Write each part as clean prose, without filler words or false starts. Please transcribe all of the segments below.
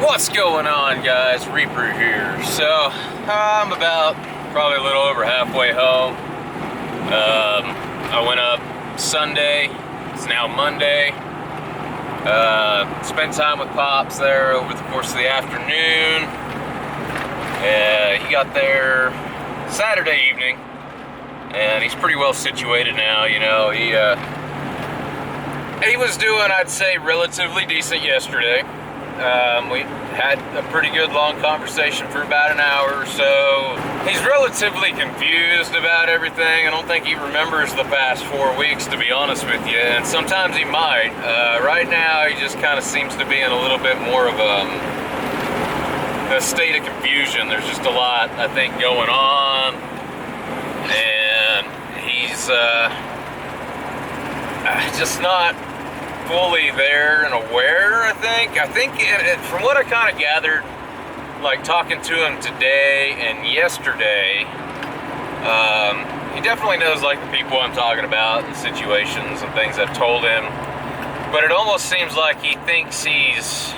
What's going on, guys? Reaper here. So I'm about probably a little over halfway home. I went up Sunday. It's now Monday. Spent time with Pops there over the course of the afternoon. He got there Saturday evening, and he's pretty well situated now. You know, he was doing, I'd say, relatively decent yesterday. We had a pretty good long conversation for about an hour or so. He's relatively confused about everything. I don't think he remembers the past 4 weeks, to be honest with you, and sometimes he might. Right now, he just kind of seems to be in a little bit more of a state of confusion. There's just a lot, I think, going on, and he's just not fully there and aware, I think. From what I kind of gathered, like talking to him today and yesterday, he definitely knows like the people I'm talking about, the situations and things I've told him, but it almost seems like he thinks he's,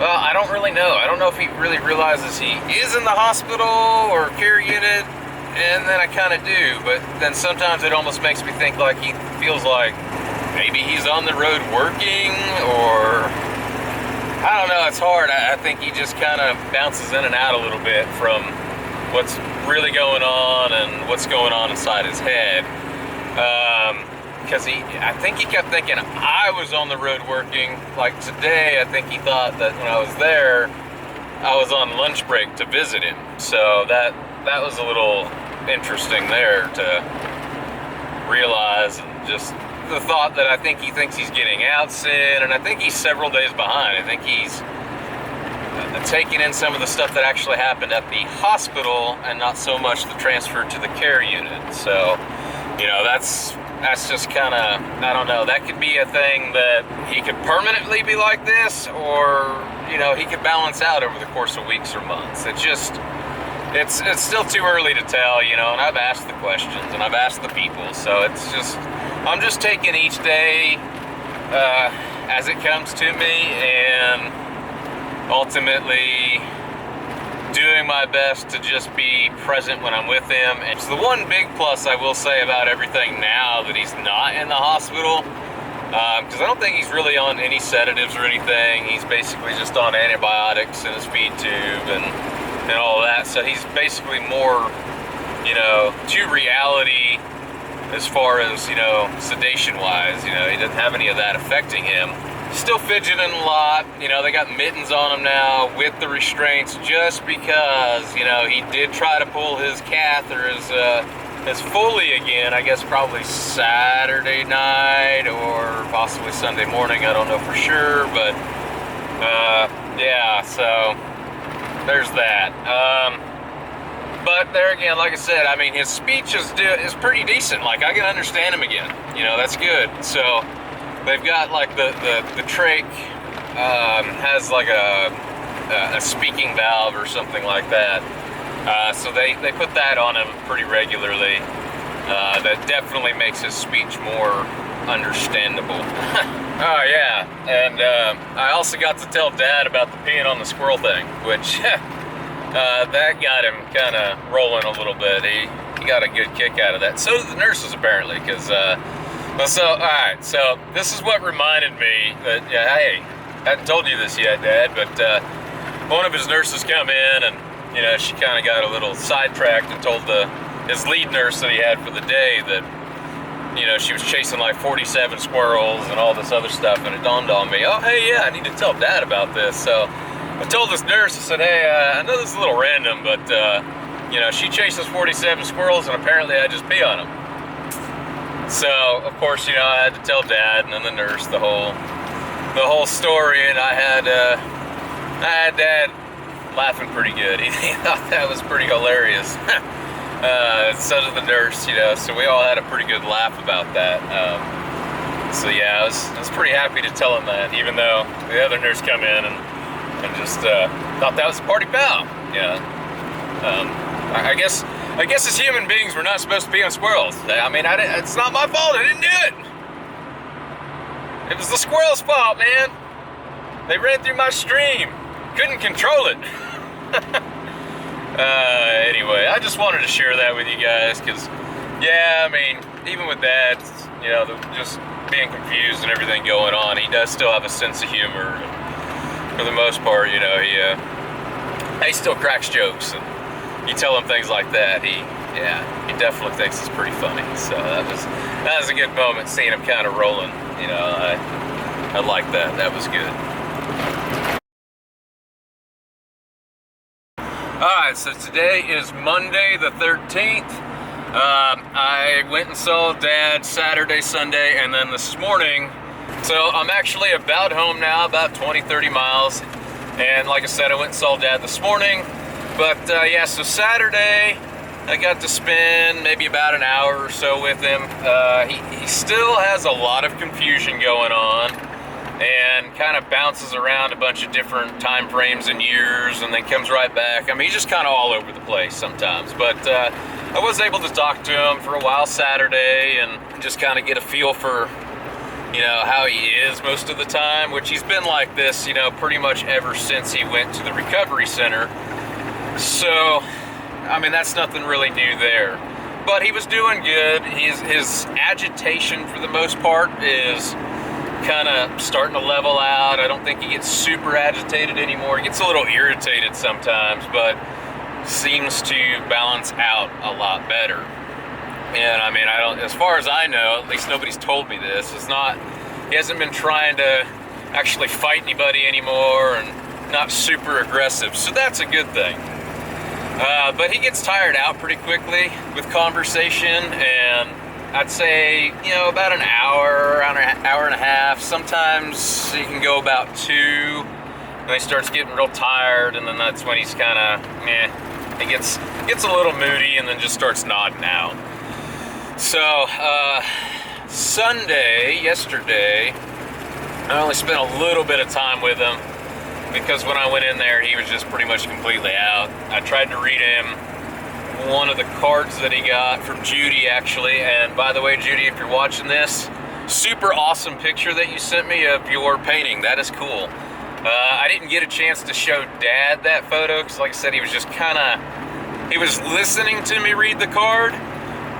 well, I don't really know. I don't know if he really realizes he is in the hospital or care unit, and then I kind of do, but then sometimes it almost makes me think like he feels like maybe he's on the road working, or I don't know, it's hard. I think he just kind of bounces in and out a little bit from what's really going on and what's going on inside his head. Because I think he kept thinking I was on the road working. Like today, I think he thought that when I was there, I was on lunch break to visit him. So that was a little interesting there to realize, and just the thought that I think he thinks he's getting out soon, and I think he's several days behind. I think he's taking in some of the stuff that actually happened at the hospital and not so much the transfer to the care unit. So, you know, that's just kind of, I don't know, that could be a thing that he could permanently be like this, or, you know, he could balance out over the course of weeks or months. It's still too early to tell, you know, and I've asked the questions and I've asked the people, so I'm just taking each day as it comes to me, and ultimately doing my best to just be present when I'm with him. It's the one big plus I will say about everything now that he's not in the hospital, because I don't think he's really on any sedatives or anything. He's basically just on antibiotics and his feed tube and all that. So he's basically more, you know, to reality as far as, you know, sedation wise. You know, he doesn't have any of that affecting him. Still fidgeting a lot. You know, they got mittens on him now with the restraints, just because, you know, he did try to pull his catheter as fully again, I guess probably Saturday night or possibly Sunday morning. I don't know for sure, but yeah, so there's that. But there again, like I said, I mean, his speech is pretty decent. Like, I can understand him again. You know, that's good. So they've got like the trach has like a speaking valve or something like that. So they put that on him pretty regularly. That definitely makes his speech more understandable. Oh yeah, and I also got to tell Dad about the peeing on the squirrel thing, which that got him kind of rolling a little bit. He got a good kick out of that. So did the nurses, apparently, because all right, so this is what reminded me that, yeah, hey, I hadn't told you this yet, Dad, but one of his nurses come in, and, you know, she kind of got a little sidetracked and told his lead nurse that he had for the day that, you know, she was chasing like 47 squirrels and all this other stuff, and it dawned on me, oh, hey, yeah, I need to tell Dad about this. So I told this nurse, I said, hey, I know this is a little random, but, you know, she chases 47 squirrels, and apparently I just pee on them. So, of course, you know, I had to tell Dad and then the nurse the whole story, and I had Dad laughing pretty good. He thought that was pretty hilarious. So did the nurse, you know, so we all had a pretty good laugh about that. So yeah, I was pretty happy to tell him that, even though the other nurse come in and just thought that was a party foul. Yeah. I guess as human beings, we're not supposed to be on squirrels. I mean, it's not my fault. I didn't do it. It was the squirrel's fault, man. They ran through my stream. Couldn't control it. Anyway, I just wanted to share that with you guys because, yeah, I mean, even with that, you know, just being confused and everything going on, he does still have a sense of humor. For the most part, you know, he still cracks jokes, and you tell him things like that, he definitely thinks it's pretty funny. So that was a good moment, seeing him kind of rolling. You know, I like that. That was good. Alright, so today is Monday the 13th. I went and saw Dad Saturday, Sunday, and then this morning. So I'm actually about home now, about 20-30 miles. And like I said, I went and saw Dad this morning. But yeah, so Saturday, I got to spend maybe about an hour or so with him. He still has a lot of confusion going on, and kind of bounces around a bunch of different time frames and years, and then comes right back. I mean, he's just kind of all over the place sometimes. But I was able to talk to him for a while Saturday and just kind of get a feel for, you know, how he is most of the time, which he's been like this, you know, pretty much ever since he went to the recovery center. So, I mean, that's nothing really new there. But he was doing good. His agitation, for the most part, is kind of starting to level out. I don't think he gets super agitated anymore. He gets a little irritated sometimes, but seems to balance out a lot better. And I mean, as far as I know, at least nobody's told me this, he hasn't been trying to actually fight anybody anymore, and not super aggressive. So that's a good thing. But he gets tired out pretty quickly with conversation, and I'd say, you know, about an hour, around an hour and a half. Sometimes he can go about 2, and he starts getting real tired, and then that's when he's kind of, he gets a little moody, and then just starts nodding out. So, yesterday, I only spent a little bit of time with him, because when I went in there, he was just pretty much completely out. I tried to read him one of the cards that he got from Judy, actually. And by the way, Judy, if you're watching this, super awesome picture that you sent me of your painting. That is cool. I didn't get a chance to show Dad that photo because, like I said, he was just he was listening to me read the card,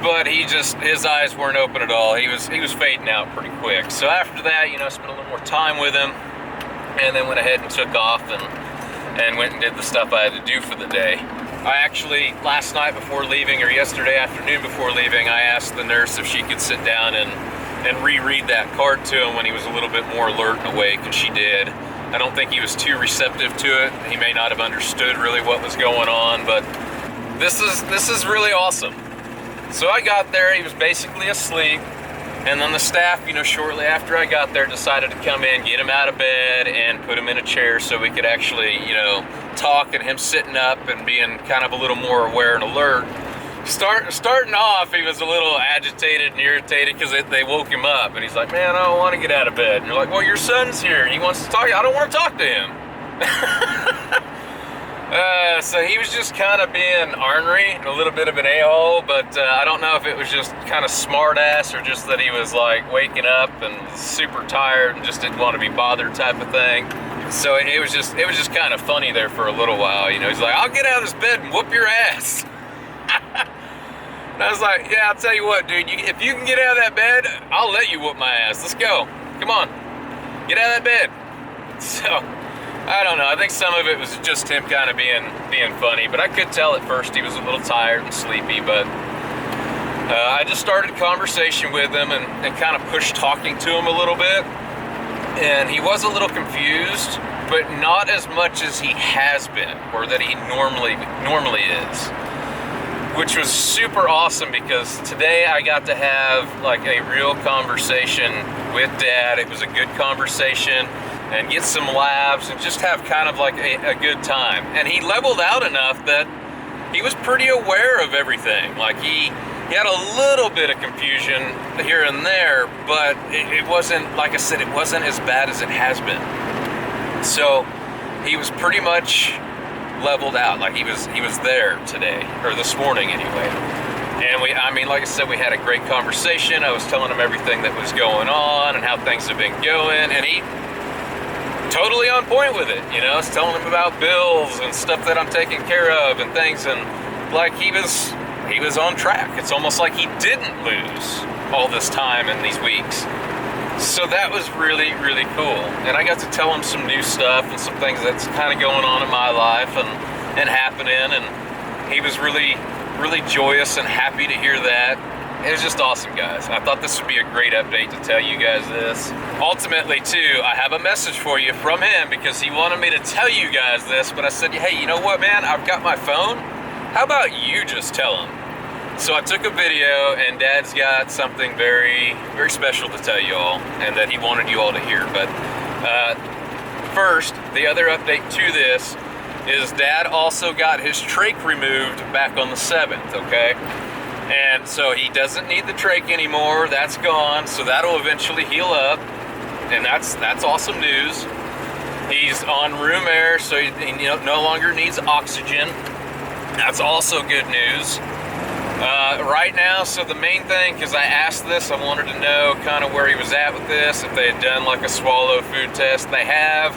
but his eyes weren't open at all. He was fading out pretty quick. So after that, you know, I spent a little more time with him, and then went ahead and took off and went and did the stuff I had to do for the day. I actually, last night before leaving, or yesterday afternoon before leaving, I asked the nurse if she could sit down and reread that card to him when he was a little bit more alert and awake, and she did. I don't think he was too receptive to it. He may not have understood really what was going on, but this is really awesome. So I got there, he was basically asleep, and then the staff, you know, shortly after I got there, decided to come in, get him out of bed, and put him in a chair so we could actually, you know, talk, and him sitting up and being kind of a little more aware and alert. Starting off, he was a little agitated and irritated because they woke him up, and he's like, man, I don't want to get out of bed. And you're like, well, your son's here. He wants to talk. I don't want to talk to him. So he was just kind of being ornery, a little bit of an a-hole, but I don't know if it was just kind of smart ass or just that he was like waking up and super tired and just didn't want to be bothered type of thing. So it was just kind of funny there for a little while. You know, he's like, I'll get out of this bed and whoop your ass. And I was like, yeah, I'll tell you what, dude, if you can get out of that bed, I'll let you whoop my ass. Let's go. Come on. Get out of that bed. So, I don't know. I think some of it was just him kind of being funny, but I could tell at first he was a little tired and sleepy, but I just started conversation with him and kind of pushed talking to him a little bit. And he was a little confused, but not as much as he has been, or that he normally is. Which was super awesome because today I got to have like a real conversation with Dad. It was a good conversation, and get some laughs and just have kind of like a good time. And he leveled out enough that he was pretty aware of everything. Like he had a little bit of confusion here and there, but it wasn't, like I said, it wasn't as bad as it has been. So he was pretty much leveled out. Like he was there today, or this morning anyway. And like I said, we had a great conversation. I was telling him everything that was going on and how things have been going, and totally on point with it. You know, I was telling him about bills and stuff that I'm taking care of and things, and like he was on track. It's almost like he didn't lose all this time in these weeks. So that was really, really cool. And I got to tell him some new stuff and some things that's kind of going on in my life and happening. And he was really, really joyous and happy to hear that. It was just awesome, guys. I thought this would be a great update to tell you guys this. Ultimately, too, I have a message for you from him because he wanted me to tell you guys this, but I said, hey, you know what, man? I've got my phone. How about you just tell him? So I took a video, and Dad's got something very, very special to tell you all, and that he wanted you all to hear. But first, the other update to this is Dad also got his trach removed back on the 7th, okay? And so he doesn't need the trach anymore. That's gone, so that'll eventually heal up, and that's awesome news. He's on room air, so he no longer needs oxygen. That's also good news. Right now, so the main thing, because I asked this, I wanted to know kind of where he was at with this, if they had done like a swallow food test. They have.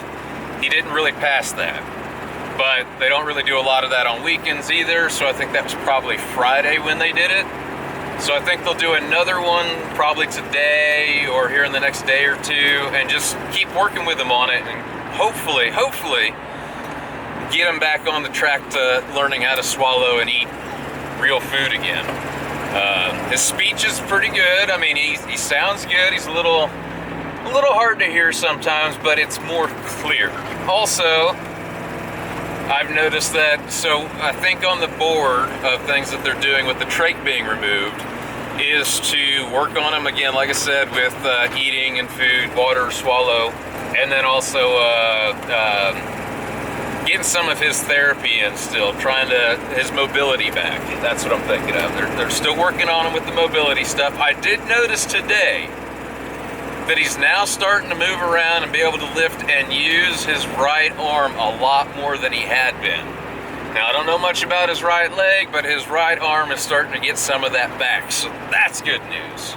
He didn't really pass that. But they don't really do a lot of that on weekends either, so I think that was probably Friday when they did it. So I think they'll do another one probably today or here in the next day or two, and just keep working with him on it, and hopefully get him back on the track to learning how to swallow and eat real food again. His speech is pretty good. I mean, he sounds good. He's a little hard to hear sometimes, but it's more clear. Also, I've noticed that, so I think on the board of things that they're doing with the trach being removed is to work on him again, like I said, with eating and food, water, swallow, and then also getting some of his therapy in still, his mobility back. That's what I'm thinking of. They're still working on him with the mobility stuff. I did notice today that he's now starting to move around and be able to lift and use his right arm a lot more than he had been. Now, I don't know much about his right leg, but his right arm is starting to get some of that back, so that's good news.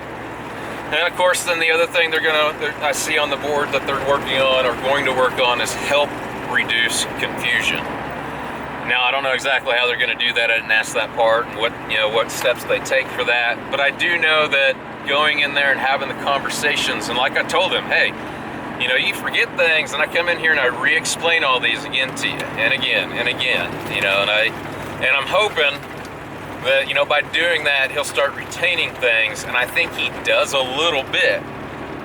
And of course, then the other thing I see on the board that they're working on or going to work on is help reduce confusion. Now, I don't know exactly how they're going to do that. I didn't ask that part and what steps they take for that, but I do know that going in there and having the conversations, and like I told him, hey, you forget things, and I come in here and I re-explain all these again to you, and again, and again, and I'm hoping that, by doing that, he'll start retaining things, and I think he does a little bit,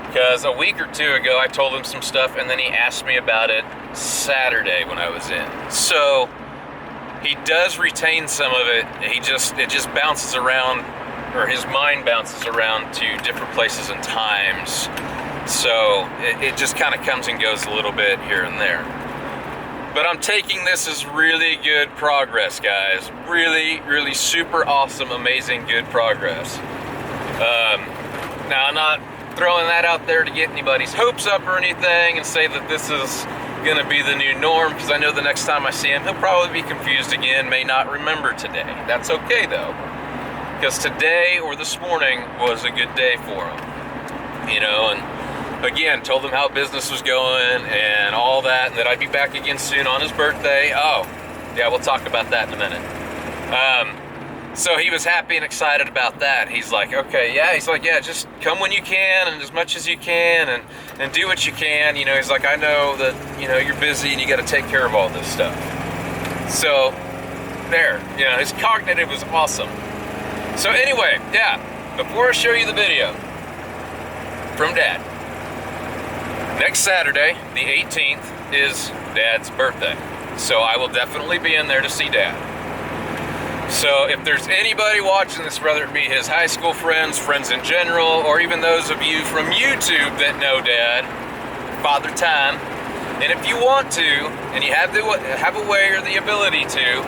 because a week or two ago, I told him some stuff, and then he asked me about it Saturday when I was in. So he does retain some of it. It just bounces around, or his mind bounces around to different places and times. So it just kind of comes and goes a little bit here and there. But I'm taking this as really good progress, guys. Really, really super awesome, amazing, good progress. Now, I'm not throwing that out there to get anybody's hopes up or anything and say that this is going to be the new norm, because I know the next time I see him, he'll probably be confused again, may not remember today. That's okay, though, because today or this morning was a good day for him. And again, told him how business was going and all that, and that I'd be back again soon on his birthday. Oh, yeah, we'll talk about that in a minute. So he was happy and excited about that. He's like, okay, yeah. He's like, yeah, just come when you can and as much as you can and do what you can. He's like, I know that, you're busy and you got to take care of all this stuff. So there, his cognitive was awesome. So anyway, yeah, before I show you the video from Dad, next Saturday, the 18th, is Dad's birthday. So I will definitely be in there to see Dad. So if there's anybody watching this, whether it be his high school friends, friends in general, or even those of you from YouTube that know Dad, Father Time, and if you want to, and you have a way or the ability to,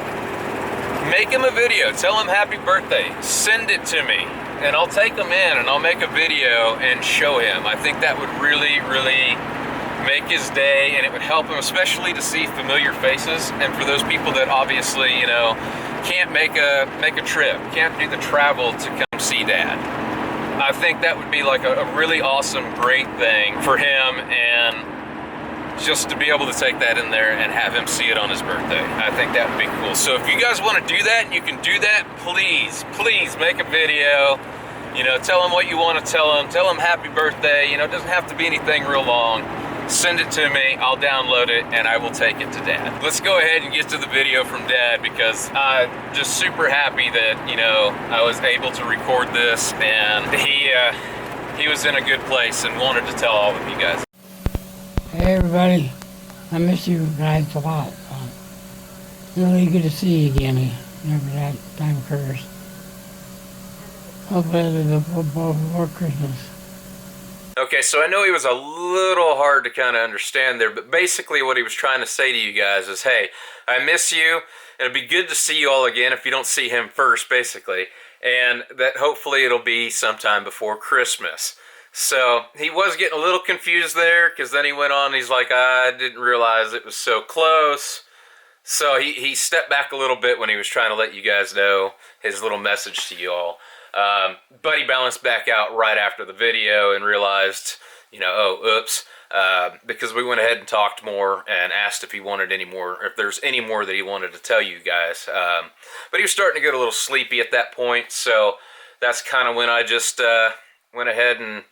make him a video, tell him happy birthday, send it to me, and I'll take him in and I'll make a video and show him. I think that would really, really make his day, and it would help him, especially to see familiar faces, and for those people that obviously, can't make a trip, can't do the travel to come see Dad. I think that would be like a really awesome, great thing for him, and just to be able to take that in there and have him see it on his birthday. I think that would be cool. So if you guys want to do that and you can do that, please make a video. You know, tell him what you want to tell him. Tell him happy birthday. You know, it doesn't have to be anything real long. Send it to me, I'll download it, and I will take it to Dad. Let's go ahead and get to the video from Dad, because I'm just super happy that, you know, I was able to record this, and he was in a good place and wanted to tell all of you guys. Hey everybody, I miss you guys a lot. Really good to see you again whenever that time occurs. Hopefully it'll be before Christmas. Okay, so I know he was a little hard to kind of understand there, but basically what he was trying to say to you guys is, hey, I miss you, and it'd be good to see you all again if you don't see him first, basically, and that hopefully it'll be sometime before Christmas. So he was getting a little confused there, because then he went on, he's like, I didn't realize it was so close. So he stepped back a little bit when he was trying to let you guys know his little message to you all. But he balanced back out right after the video and realized, you know, oh, oops, because we went ahead and talked more and asked if he wanted any more, if there's any more that he wanted to tell you guys. But he was starting to get a little sleepy at that point, so that's kind of when I just went ahead and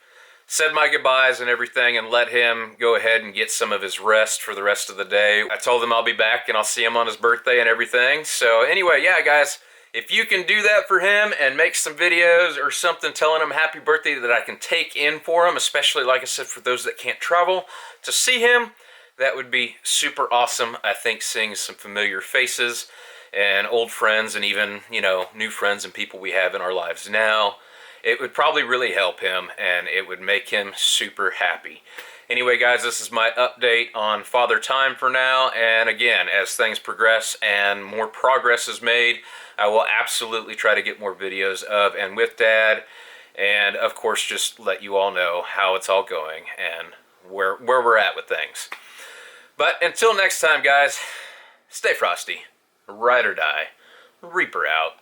said my goodbyes and everything and let him go ahead and get some of his rest for the rest of the day. I told him I'll be back and I'll see him on his birthday and everything. So anyway, yeah, guys, if you can do that for him and make some videos or something telling him happy birthday that I can take in for him, especially, like I said, for those that can't travel to see him, that would be super awesome. I think seeing some familiar faces and old friends and even, you know, new friends and people we have in our lives now, it would probably really help him and it would make him super happy. Anyway, guys, this is my update on Father Time for now. And again, as things progress and more progress is made, I will absolutely try to get more videos of and with Dad. And of course, just let you all know how it's all going and where we're at with things. But until next time, guys, stay frosty, ride or die, Reaper out.